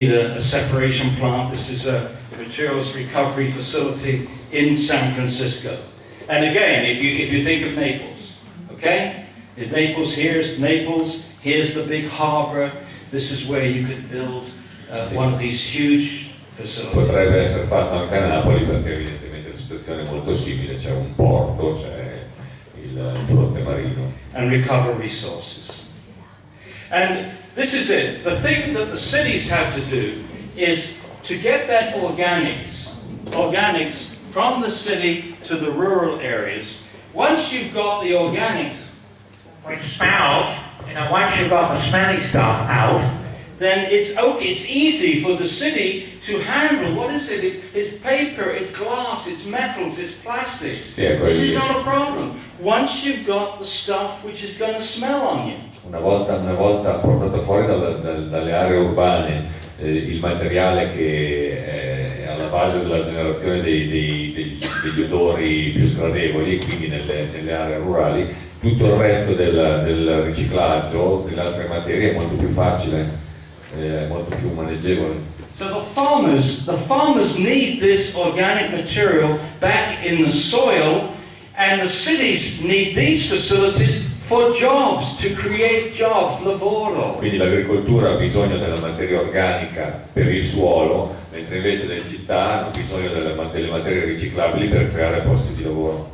a separation plant. This is a materials recovery facility in San Francisco. And again, if you think of Naples, okay? In Naples, here's the big harbor. This is where you could build one of these huge facilities. Potrebbe essere fatto anche a Napoli perché evidentemente la situazione è molto simile, c'è un porto, c'è il fronte marino. And recover resources. And this is it. The thing that the cities have to do is to get that organics from the city to the rural areas. Once you've got the organics, which smells, once you've got the smelly stuff out, then it's okay, it's easy for the city to handle. What is it? It's paper, it's glass, it's metals, it's plastics. This is not a problem. Once you've got the stuff which is going to smell on you. Una volta portato fuori dalle aree urbane il materiale che è alla base della generazione degli odori più sgradevoli, quindi nelle aree rurali, tutto il resto del riciclaggio delle altre materie è molto più facile, è molto più maneggevole. So the farmers need this organic material back in the soil, and the cities need these facilities for jobs, to create jobs, lavoro. Quindi l'agricoltura ha bisogno della materia organica per il suolo, mentre invece le città hanno bisogno delle materie riciclabili per creare posti di lavoro.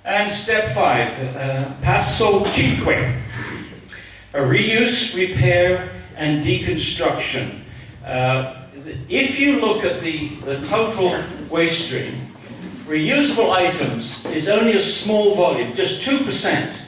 And step 5, passo 5, reuse, repair and deconstruction. If you look at the total waste stream, reusable items is only a small volume, just 2%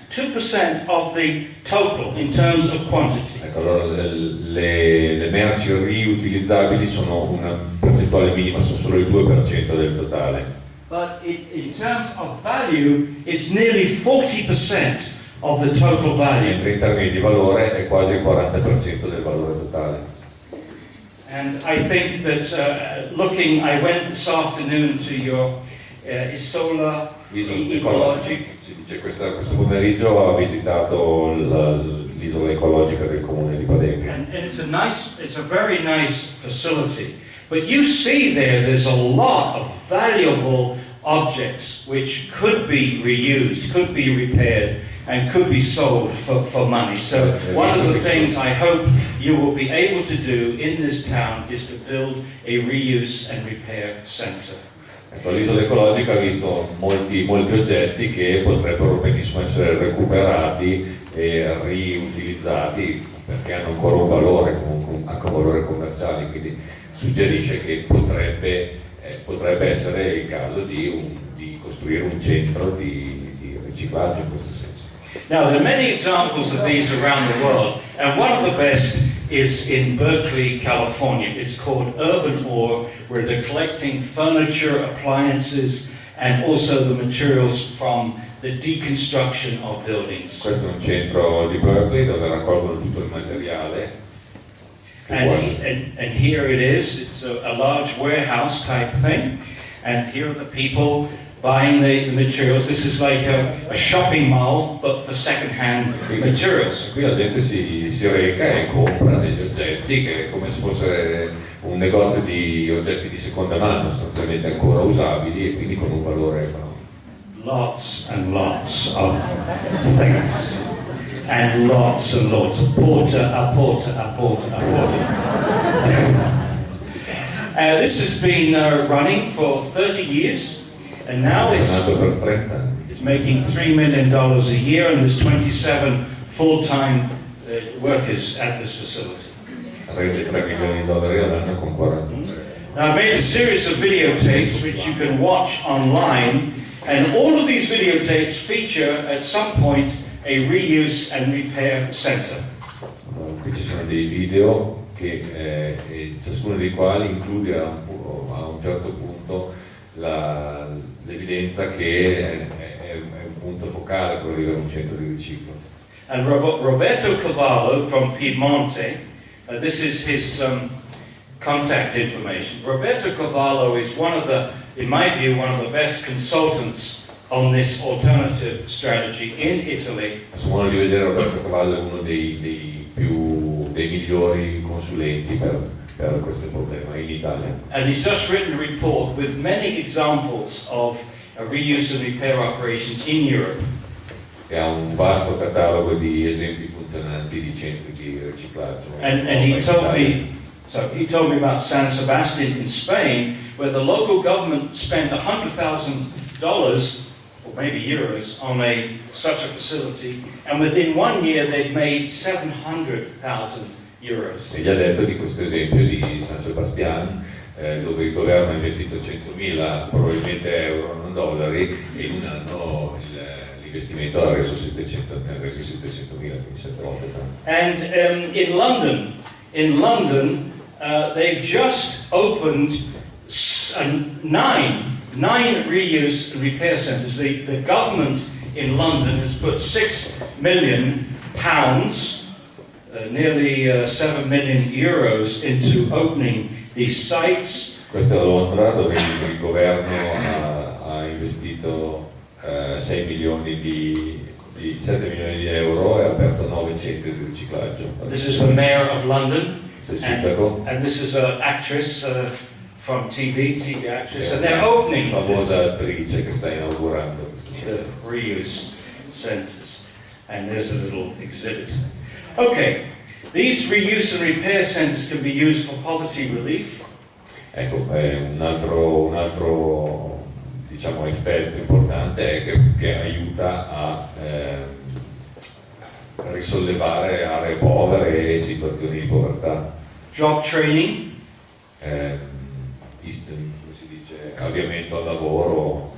of the total in terms of quantity. Ecco, allora le merci riutilizzabili sono una percentuale minima, sono solo il 2% del totale. But in terms of value, it's nearly 40% of the total value. Mentre in termini di valore è quasi il 40% del valore totale. And I think that I went this afternoon to your Isola Ecologic. Si dice questo pomeriggio ha visitato l'isola ecologica del comune di Padenghe. And it's a very nice facility. But you see there's a lot of valuable objects which could be reused, could be repaired, and could be sold for money. So one of the things I hope you will be able to do in this town is to build a reuse and repair center. L'isola ecologica ha visto molti oggetti che potrebbero benissimo essere recuperati e riutilizzati perché hanno ancora un valore, comunque anche un valore commerciale, quindi suggerisce che potrebbe essere il caso di costruire un centro di riciclaggio in questo senso. Now there are many examples of these around the world, and one of the best is in Berkeley, California. It's called Urban Ore, where they're collecting furniture, appliances, and also the materials from the deconstruction of buildings. Questo è un centro di Berkeley dove raccolgono tutto il materiale. And here it is. It's a large warehouse type thing, and here are the people buying the materials. This is like a shopping mall, but for second-hand materials. Qui la gente si reca e compra degli oggetti che è come se fosse un negozio di oggetti di seconda mano, sostanzialmente ancora usabili e quindi con un valore economico. Lots and lots of things. And lots, a porta. This has been running for 30 years. And now it's making $3 million a year, and there's 27 full-time workers at this facility. Now I've made a series of videotapes which you can watch online, and all of these videotapes feature at some point a reuse and repair center. Qui ci sono dei video che ciascuno dei quali include a un certo punto l'evidenza che è un punto focale per arrivare a un centro di riciclo. And Roberto Cavallo from Piedmonte, this is his contact information. Roberto Cavallo is in my view, one of the best consultants on this alternative strategy in Italy. Su modo di vedere, Roberto Cavallo è uno dei migliori consulenti per questo problema in Italia. And he's just written a report with many examples of reuse and repair operations in Europe. E ha un vasto catalogo di esempi funzionanti di centri di riciclaggio. And he told me about San Sebastian in Spain, where the local government spent $100,000 or maybe euros on such a facility, and within 1 year they'd made 700,000 euros. E gli ha detto di questo esempio di San Sebastian, dove il governo ha investito 100.000 probabilmente euro, non dollari, e in un anno l'investimento ha reso 700.000, quindi 7 volte tanto. And in London, they've just opened 9 reuse and repair centres. The government in London has put £6 million, nearly 7 million euros, into opening these sites. Questo è a Londra, dove il governo ha investito 7 milioni di euro e ha aperto 9 centri di riciclaggio. This is the mayor of London, and this is an actress from TV actress, and they're opening famosa attrice che sta inaugurando the reuse centres. And there's a little exhibit. Okay, these reuse and repair centres can be used for poverty relief. Ecco, un altro diciamo effetto importante è che aiuta a risollevare aree povere e situazioni di povertà. Job training. Come si dice, avviamento al lavoro.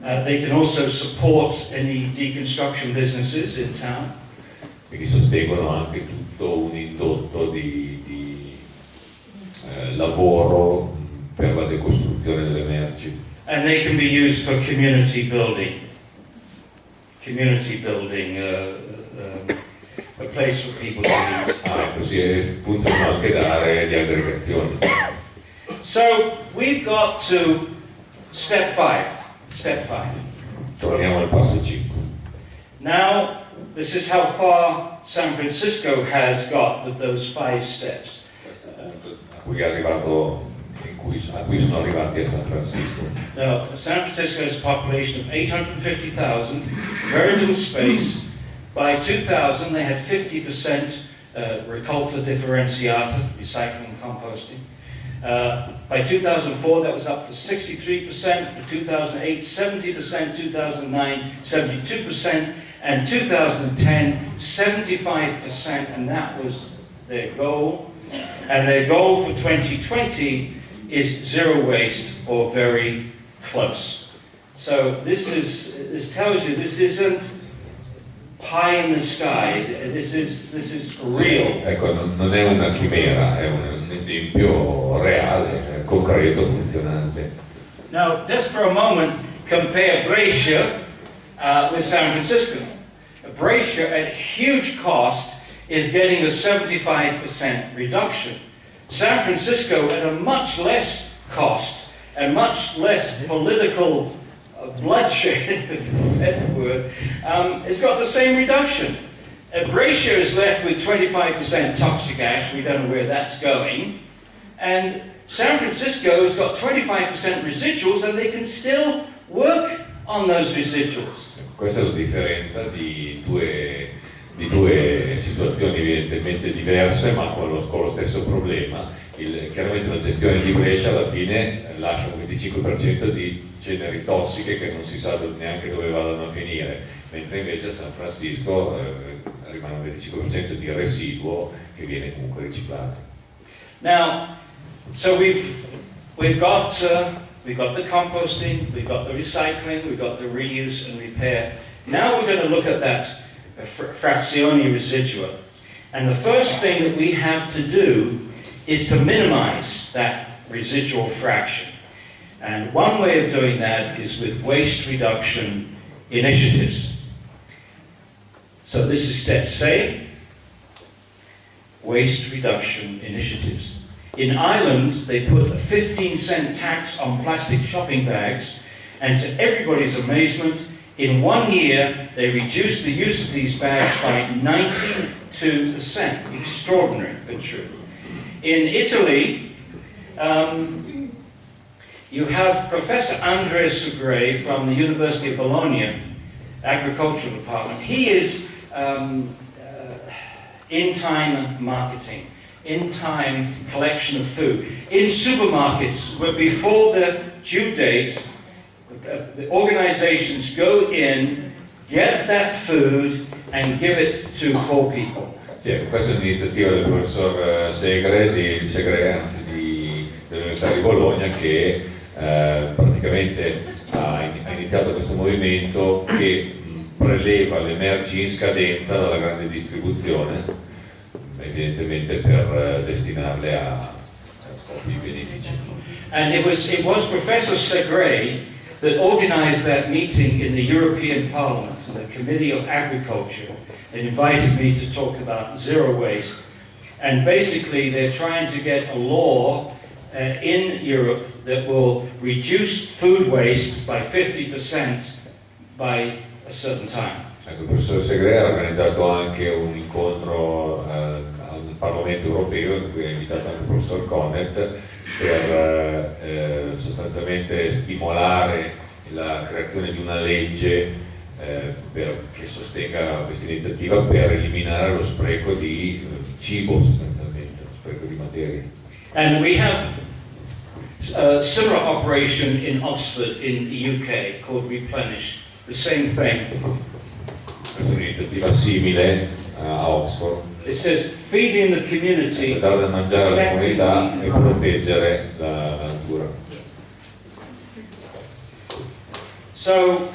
They can also support any deconstruction businesses in town. Quindi sostengono anche tutto un indotto di lavoro per la decostruzione delle merci. And they can be used for community building. A place for people to meet. Così funzionano anche da aree di aggregazione. So we've got to step 5. Torniamo al passo 5. Now, this is how far San Francisco has got with those 5 steps. A cui sono arrivati a San Francisco. Now, San Francisco has a population of 850,000, very little space. By 2000, they had 50% raccolta differenziata, recycling and composting. By 2004, that was up to 63%. By 2008, 70%. 2009, 72%. And 2010, 75%. And that was their goal. And their goal for 2020 is zero waste or very close. So this tells you this isn't pie in the sky. This is real. Ecco, non è una chimera, è un esempio reale, concreto, funzionante. Now, just for a moment, compare Brescia with San Francisco. Brescia, at huge cost, is getting a 75% reduction. San Francisco, at a much less cost and much less political bloodshed, it's got the same reduction. Brescia is left with 25% toxic ash, we don't know where that's going, and San Francisco has got 25% residuals and they can still work on those residuals. Questa è la differenza di due situazioni evidentemente diverse ma con lo stesso problema. Chiaramente la gestione di Brescia alla fine lascia un 25% di ceneri tossiche che non si sa neanche dove vadano a finire, mentre invece a San Francisco rimane un 25% di residuo che viene comunque riciclato. Now, so we've got the composting, we've got the recycling, we've got the reuse and repair. Now we're going to look at that frazioni residua. And the first thing that we have to do is to minimize that residual fraction. And one way of doing that is with waste reduction initiatives. So this is step C, waste reduction initiatives. In Ireland, they put a 15-cent tax on plastic shopping bags, and to everybody's amazement, in 1 year, they reduced the use of these bags by 92%. Extraordinary, but true. In Italy, you have Professor Andrea Segre from the University of Bologna, Agricultural Department. He is in-time marketing, in-time collection of food. In supermarkets, but before the due date, the organizations go in, get that food, and give it to poor people. Sì, ecco, questa è un'iniziativa del professor Segre, dell'Università di Bologna, che praticamente ha iniziato questo movimento che preleva le merci in scadenza dalla grande distribuzione, evidentemente per destinarle a scopi benefici. And it was Professor Segre that organized that meeting in the European Parliament, the Committee of Agriculture, and invited me to talk about zero waste. And basically they're trying to get a law in Europe that will reduce food waste by 50% by a certain time. Ecco, il professor Segre ha organizzato anche un incontro al Parlamento europeo in cui ha invitato anche il professor Connett per sostanzialmente stimolare la creazione di una legge che sostenga questa iniziativa per eliminare lo spreco di cibo, sostanzialmente, lo spreco di materia. And we have a similar operation in Oxford in the UK called Replenish, the same thing. Questa è un'iniziativa simile a Oxford. It says feeding the community, Per dare da mangiare alla comunità e proteggere la natura. So